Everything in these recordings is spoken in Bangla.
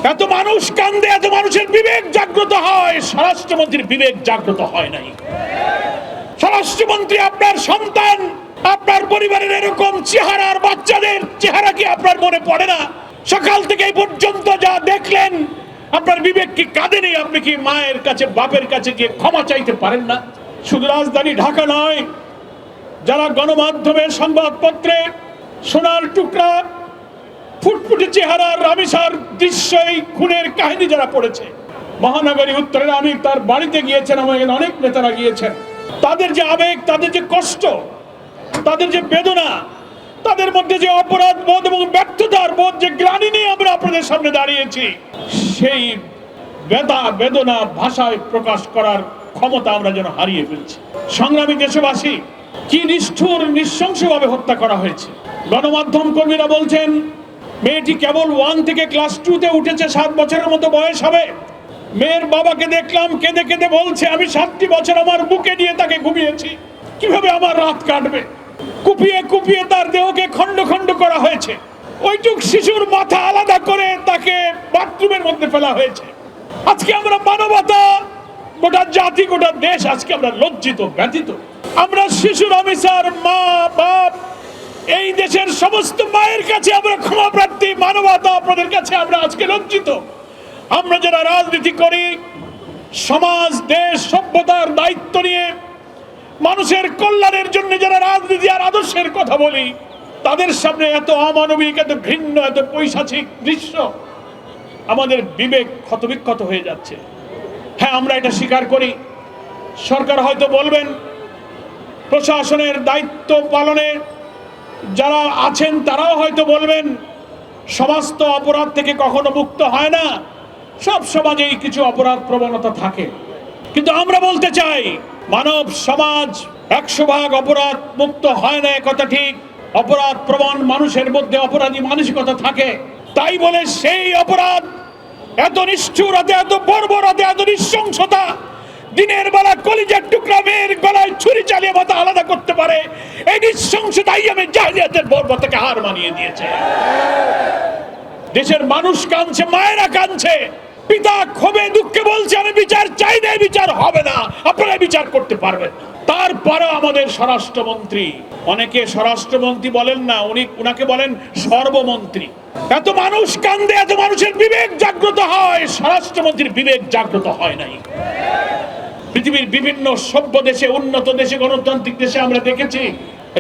এত মানুষ কান্দে, এত মানুষের বিবেক জাগ্রত হয়, স্বরাষ্ট্রমন্ত্রীর বিবেক জাগ্রত হয় নাই। স্বরাষ্ট্রমন্ত্রী আপনার সন্তান, আপনার পরিবারের এরকম চেহারার বাচ্চাদের চেহারা কি আপনার মনে পড়ে না? সকাল থেকে এই পর্যন্ত যা দেখলেন, আপনার বিবেক কি কাঁদেনি? আপনি কি মায়ের কাছে, বাপের কাছে গিয়ে ক্ষমা চাইতে পারেন না? শুধু রাজধানী ঢাকা নয়, যারা গণমাধ্যমে, সংবাদপত্রে সোনার টুকরা, ফুটফুটে চেহারার রামেসার দৃশ্য, এই খুনের কাহিনী যারা পড়েছে, মহানগরী উত্তরের আমি তার বাড়িতে গিয়েছেন, আমাদের অনেক নেতারা গিয়েছেন, তাদের যে আবেগ, তাদের যে কষ্ট, তাদের যে বেদনা, তাদের মধ্যে যে অপরাধ বোধ এবং ব্যর্থতার বোধ, যে গ্লানি নিয়ে আমরা আপনাদের সামনে দাঁড়িয়েছি, সেই বেদনা ভাষায় প্রকাশ করার ক্ষমতা আমরা যেন হারিয়ে ফেলছি। সংগ্রামী দেশবাসী, কি নিষ্ঠুর, নৃশংসভাবে হত্যা করা হয়েছে। গণমাধ্যম কর্মীরা বলছেন মেয়েটি কেবল 1 থেকে ক্লাস 2-তে উঠেছে, 7 বছরের মতো বয়স হবে। মেয়ের বাবাকে দেখলাম কেঁদে কেঁদে বলছে, আমি 7টি বছর আমার বুকে নিয়ে তাকে ঘুমিয়েছি, কিভাবে আমার রাত কাটবে। কুপিয়ে কুপিয়ে তার দেহকে খণ্ড খণ্ড করা হয়েছে। ওইটুক শিশুর মাথা আলাদা করে তাকে বাথরুমের মধ্যে ফেলা হয়েছে। আজকে আমরা মানবতা, গোটা জাতি, গোটা দেশ আজকে আমরা লজ্জিত, ব্যথিত। আমরা শিশু রামেসার মা, বাপ, এই দেশের সমস্ত মায়ের কাছে আমরা ক্ষমা প্রার্থী। মানবতা আপনাদের কাছে আমরা আজকে লজ্জিত। আমরা যারা রাজনীতি করি, সমাজ, দেশ, সভ্যতার দায়িত্ব নিয়ে মানুষের কল্যাণের জন্য যারা রাজনীতি আর আদর্শের কথা বলি, তাদের সামনে এত অমানবিক, এত ঘৃণ্য, এত পৈশাচিক দৃশ্য, আমাদের বিবেক ক্ষতবিক্ষত হয়ে যাচ্ছে। হ্যাঁ, আমরা এটা স্বীকার করি। সরকার হয়তো বলবেন, প্রশাসনের দায়িত্ব পালনে যারা আছেন তারাও হয়তো বলবেন, সমাজ তো অপরাধ থেকে কখনো মুক্ত হয় না, সব সমাজেই কিছু অপরাধ প্রবণতা থাকে। কিন্তু আমরা বলতে চাই, মানব সমাজ 100% অপরাধ মুক্ত হয় না, কথা ঠিক। অপরাধ প্রবণ মানুষের মধ্যে অপরাধী মানসিকতা থাকে। তাই বলে সেই অপরাধ, এত নিষ্ঠুরতা, এত বর্বরতা, এত নৃশংসতা, দিনের বেলা কলিজার টুকরা মেয়ের গলায় ছুরি চালিয়ে মাথা আলাদা করতে পারে, এই নৃশংসতাই আমি জাহিলিয়াতের বর্বরতাকে হার মানিয়ে দিয়েছে। দেশের মানুষ কাঁদছে, মায়েরা কাঁদছে, পিতা ক্ষোভে দুঃখে বলছে, আমি বিচার চাই না, বিচার হবে না, আপনারা বিচার করতে পারবেন। তারপরে আমাদের স্বরাষ্ট্রমন্ত্রী, অনেকে স্বরাষ্ট্রমন্ত্রী বলেন না, উনাকে বলেন সর্বমন্ত্রী। এত মানুষ কান্দে, এত মানুষের বিবেক জাগ্রত হয়, স্বরাষ্ট্রমন্ত্রীর বিবেক জাগ্রত হয় নাই। পৃথিবীর বিভিন্ন সভ্য দেশে, উন্নত দেশে, গণতান্ত্রিক দেশে আমরা দেখেছি,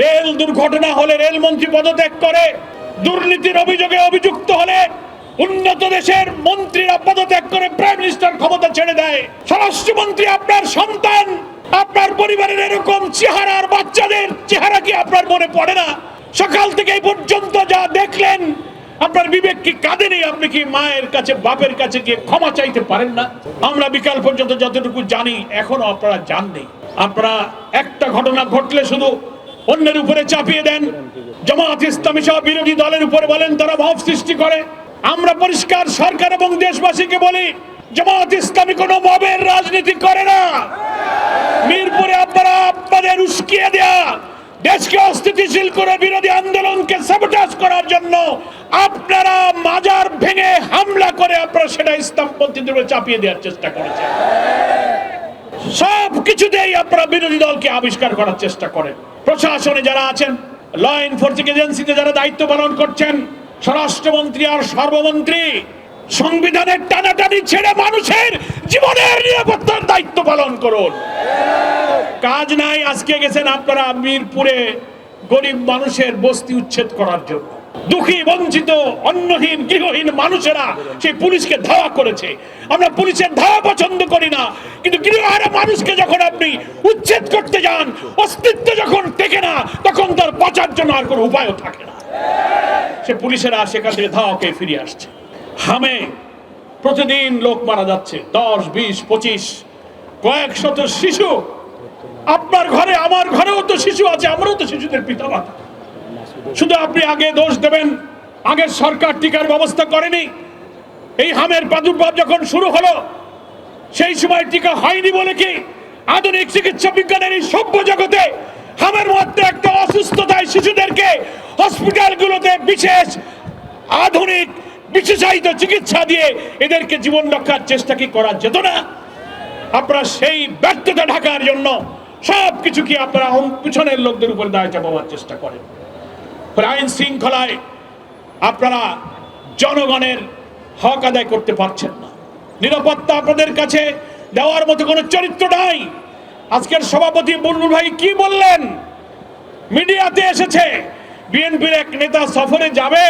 রেল দুর্ঘটনা হলে রেলমন্ত্রী পদত্যাগ করে, দুর্নীতির অভিযোগে অভিযুক্ত হলে উন্নত দেশের মন্ত্রীরা পদত্যাগ করে প্রাইম মিনিস্টার ক্ষমতা ছেড়ে দেয়। স্বরাষ্ট্রমন্ত্রী আপনার সন্তান, আপনার পরিবারের এরকম চেহারার বাচ্চাদের চেহারা কি আপনার মনে পড়ে না? সকাল থেকে এই পর্যন্ত যা দেখলেন, আপনার বিবেক কি কাঁদেনি? আপনি কি মায়ের কাছে, বাপের কাছে গিয়ে ক্ষমা চাইতে পারেন না? আমরা বিকাল পর্যন্ত যতটুকু জানি, এখনো আপনারা জাননি। আপনারা একটা ঘটনা ঘটলে শুধু অন্যের উপরে চাপিয়ে দেন। জামাত ইসলামী সহ বিরোধী দলের উপরে বলেন তারা ভাব সৃষ্টি করে। আমরা পরিষ্কার সরকার এবং দেশবাসীকে বলি, জামাত ইসলামী কোনো মবের রাজনীতি করে না। মিরপুরে আপনারা আপনাদের উস্কিয়ে দেয়া, দেশকে অস্থিতিশীল করে বিরোধী আন্দোলনকে সাবোটাজ করার জন্য আপনারা মাজার ভেঙে হামলা করে আপনারা সেটা ইসলামপন্থীদের উপরে চাপিয়ে দেওয়ার চেষ্টা করেছেন। সব কিছুতেই আপনারা বিরোধী দলকে আবিষ্কার করার চেষ্টা করেন। প্রশাসনে যারা আছেন, ল এনফোর্সিং এজেন্সিতে যারা দায়িত্ব পালন করছেন, স্বরাষ্ট্রমন্ত্রী আর সর্বমন্ত্রী, সংবিধানের টানাটানি ছেড়ে মানুষের জীবনের নিরাপত্তার দায়িত্ব পালন করুন। কাজ নাই। আজকে গেছেন আপনারা মিরপুরে গরিব মানুষের বস্তি উচ্ছেদ করার জন্য। দুঃখী, বঞ্চিত, অন্নহীন, গৃহহীন মানুষেরা সেই পুলিশকে ধাওয়া করেছে। আমরা পুলিশের ধাওয়া পছন্দ করি না, কিন্তু গৃহহারা মানুষকে যখন আপনি উচ্ছেদ করতে যান, অস্তিত্ব যখন টেকে না, তখন তার বাঁচার জন্য আর কোনো উপায়ও থাকে না। সে পুলিশেরা সেখান থেকে ধাওয়াকে ফিরে আসছে। হামে প্রতিদিন লোক মারা যাচ্ছে, 10, 20, 25, কয়েক শত শিশু। আপনার ঘরে, আমার ঘরেও তো শিশু আছে, আমরাও তো শিশুদের পিতা মাতা। শুধু আপনি আগে দোষ দেবেন, আগের সরকার টিকার ব্যবস্থা করেনি। এই হামের প্রাদুর্ভাব যখন শুরু হলো, সেই সময় টিকা হয়নি বলে কি আধুনিক চিকিৎসা বিজ্ঞানের এই সভ্য জগতে হামের মধ্যে একটা অসুস্থতায় শিশুদেরকে হসপিটালগুলোতে বিশেষ আধুনিক বিশেষায়িত চিকিৎসা দিয়ে এদেরকে জীবন রক্ষার চেষ্টা কি করা যেত না? আপনারা সেই ব্যর্থতা ঢাকার জন্য সবকিছু কি আপনারা পিছনের লোকদের উপর দায় চাপাবার চেষ্টা করেন। আইন শৃঙ্খলায় আপনারা জনগণের হক আদায় করতে পারছেন না। নিরাপত্তা আপনাদের কাছে দেওয়ার মতো কোনো চরিত্র নাই। আজকের সভাপতি বুলবুল ভাই কি বললেন, মিডিয়াতে এসেছে বিএনপির এক নেতা সফরে যাবে,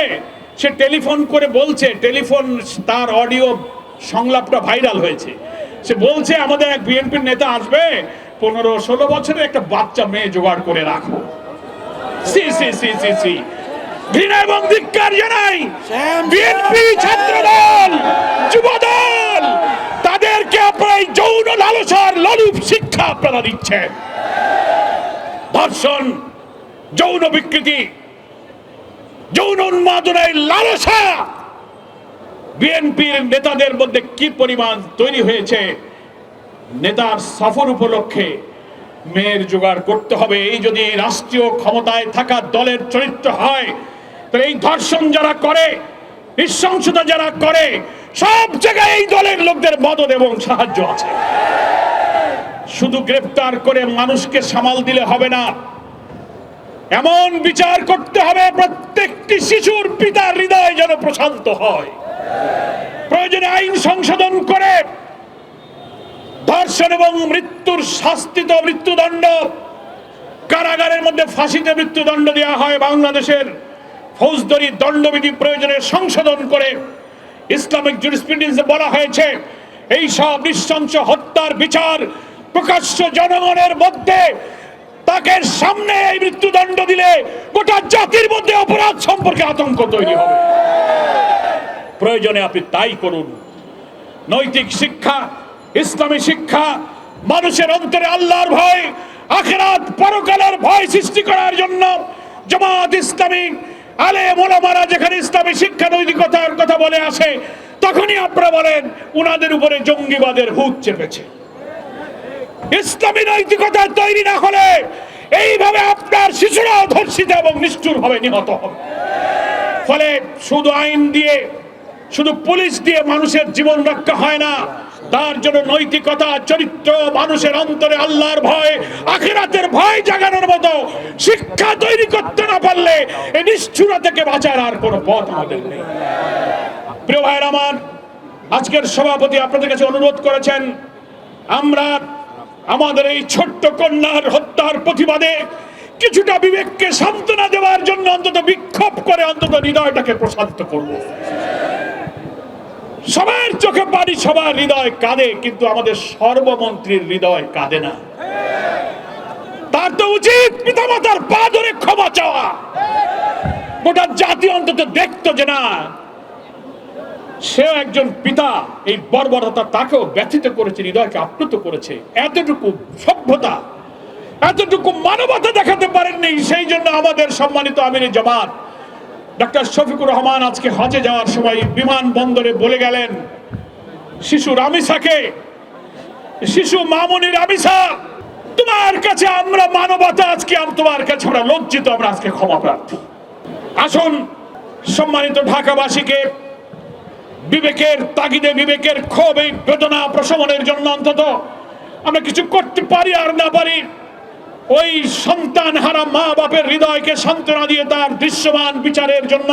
সে টেলিফোন করে বলছে, টেলিফোন তার অডিও সংলাপটা ভাইরাল হয়েছে, সে বলছে আমাদের এক বিএনপির নেতা আসবে, 15-16 বছরের একটা বাচ্চা মেয়ে জোগাড় করে রাখো। সি সি সি সি সি ঘৃণা এবং ধিক্কার জানাই। বিএনপি ছাত্রদল যুবদল তাদেরকে আপনারা এই যৌন লালসার লোলুপ শিক্ষা আপনারা দিচ্ছেন। ধর্ষণ, যৌন বিকৃতি, যৌন উন্মাদনায় লালসা বিএনপির নেতাদের মধ্যে কি পরিমাণ তৈরি হয়েছে। নেতার সফর উপলক্ষে মেয়ের জোগাড় করতে হবে, এই যদি রাষ্ট্রীয় ক্ষমতায় থাকা দলের চরিত্র হয়, তাহলে এই ধর্ষণ যারা করে, নৃশংসতা যারা করে, সব জায়গায় এই দলের লোকদের মদত এবং সাহায্য আছে। শুধু গ্রেফতার করে মানুষকে সামাল দিলে হবে না, এমন বিচার করতে হবে প্রত্যেকটি শিশুর পিতার হৃদয় যেন প্রশান্ত হয়। প্রয়োজনে আইন সংশোধন করে ধর্ষণ এবং মৃত্যুর শাস্তিত মৃত্যুদণ্ড, কারাগারের মধ্যে ফাঁসিতে মৃত্যুদণ্ড দেওয়া হয়। বাংলাদেশের ফৌজদারি দণ্ডবিধি প্রয়োজনে সংশোধন করে ইসলামিক জুরিসপ্রুডেন্সে বলা হয়েছে এই সব নৃশংস হত্যার বিচার প্রকাশ্য জনগণের মধ্যে, তাকে সামনে এই মৃত্যুদণ্ড দিলে গোটা জাতির মধ্যে অপরাধ সম্পর্কে আতঙ্ক তৈরি হবে। প্রয়োজনে আপনি তাই করুন। নৈতিক শিক্ষা, ইসলামী শিক্ষা, মানুষের অন্তরে আল্লাহর ভয়, আখিরাত পরকালের ভয় সৃষ্টি করার জন্য জামাত ইসলামী আলেম ওলামারা যেখানে ইসলামী শিক্ষা নৈতিকতার কথা বলে আসে, তখনই আপনারা বলেন উনাদের উপরে জঙ্গিবাদের ভূত চেপেছে। ইসলামী নৈতিকতা তৈরি না হলে এইভাবে আপনার শিশুরাও ধর্ষিত এবং নিষ্ঠুর ভাবে নিহত হবে। ফলে শুধু আইন দিয়ে, শুধু পুলিশ দিয়ে মানুষের জীবন রক্ষা হয় না, তার জন্য নৈতিকতা, চরিত্র, মানুষের অন্তরে আল্লাহর ভয়, আখিরাতের ভয় জাগানোর মতো শিক্ষা তৈরি করতে না পারলে এই নিষ্ঠুরতা থেকে বাঁচার আর কোনো পথ আমাদের নেই। প্রিয় ভাইয়ের আমার, আজকের সভাপতি আপনাদের কাছে অনুরোধ করেছেন আমরা আমাদের এই ছোট্ট কন্যার হত্যার প্রতিবাদে কিছুটা বিবেককে সান্ত্বনা দেওয়ার জন্য অন্তত বিক্ষোভ করে অন্তত হৃদয়টাকে প্রশান্ত করব। সবার চোখে পানি, সবার হৃদয় কাঁদে, কিন্তু আমাদের সর্বমন্ত্রীর হৃদয় কাঁদে না। তার তো উচিত পিতামাতার পা ধরে ক্ষমা চাওয়া। গোটা জাতি অন্তত দেখতো যে না, সেও একজন পিতা, এই বর্বরতা তাকেও ব্যথিত করেছে, হৃদয়কে আপ্লুত করেছে। এতটুকু সভ্যতা, এতটুকু মানবতা দেখাতে পারেননি। সেই জন্য আমাদের সম্মানিত আমিরে জামাত ডক্টর শফিকুর রহমান আজকে হজে যাওয়ার সময় বিমানবন্দরে বলে গেলেন শিশু রামিসাকে, শিশু মামুনি রামিসা, তোমার কাছে আমরা মানবতা, আজকে তোমার কাছে আমরা লজ্জিত, আমরা আজকে ক্ষমা প্রার্থী। আসুন সম্মানিত ঢাকাবাসীকে বিবেকের তাগিদে, বিবেকের ক্ষোভ, এই বেদনা প্রশমনের জন্য অন্তত আমরা কিছু করতে পারি আর না পারি, ওই সন্তান হারা মা বাপের হৃদয়কে সান্ত্বনা দিয়ে তার দৃশ্যমান বিচারের জন্য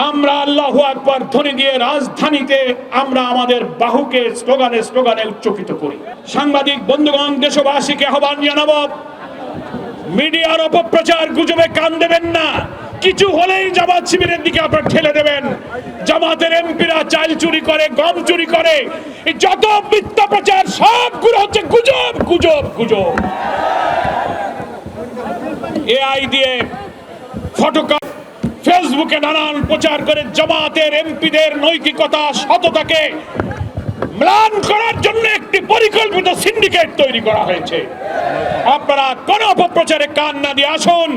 আমরা আল্লাহু আকবার ধ্বনি দিয়ে রাজধানীতে আমরা আমাদের বাহুকে স্লোগানে স্লোগানে উচ্চকিত করি। সাংবাদিক বন্ধুগণ, দেশবাসীকে আহ্বান জানাবো, মিডিয়ার অপপ্রচার গুজবে কান দেবেন না। কিছু হলেই জামাত শিবিরের দিকে আপনারা ঠেলে দেবেন। জামাতের এমপিরা চাল চুরি করে, গম চুরি করে, এই যত মিথ্যা প্রচার সবগুলো হচ্ছে গুজব, গুজব, গুজব। এআই দিয়ে ফটোকপি, ফেসবুকে নানান প্রচার করে জামাতের এমপিদের নৈতিকতা, সততাকে ম্লান করার জন্য একটি পরিকল্পিত সিন্ডিকেট তৈরি করা হয়েছে। আপনারা কোন অপপ্রচারে কান না দিয়ে আসুন।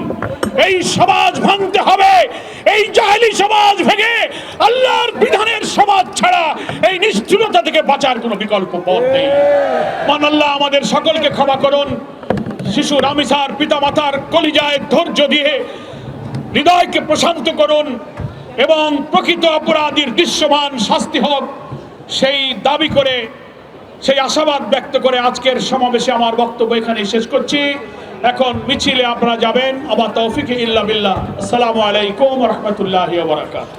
এই সমাজ ভাঙতে হবে। এই জাহেলি সমাজ ভেঙে আল্লাহর বিধানের সমাজ ছাড়া এই নিষ্ঠুরতা থেকে বাঁচার কোনো বিকল্প পথ নেই। মান আল্লাহ আমাদের সকলকে ক্ষমা করুন। শিশু রামিসার পিতামাতার কলিজায় ধৈর্য দিয়ে হৃদয়কে প্রশান্ত করুন। এবং প্রকৃত অপরাধীর দৃশ্যমান শাস্তি হোক সেই দাবি করে, সেই আশাবাদ ব্যক্ত করে আজকের সমাবেশে আমার বক্তব্য এখানে শেষ করছি। এখন মিছিলে আপনারা যাবেন। আমার তৌফিক ইল্লা বিল্লাহ। আসসালামু আলাইকুম ওয়া রাহমাতুল্লাহি ওয়া বারাকাতুহু।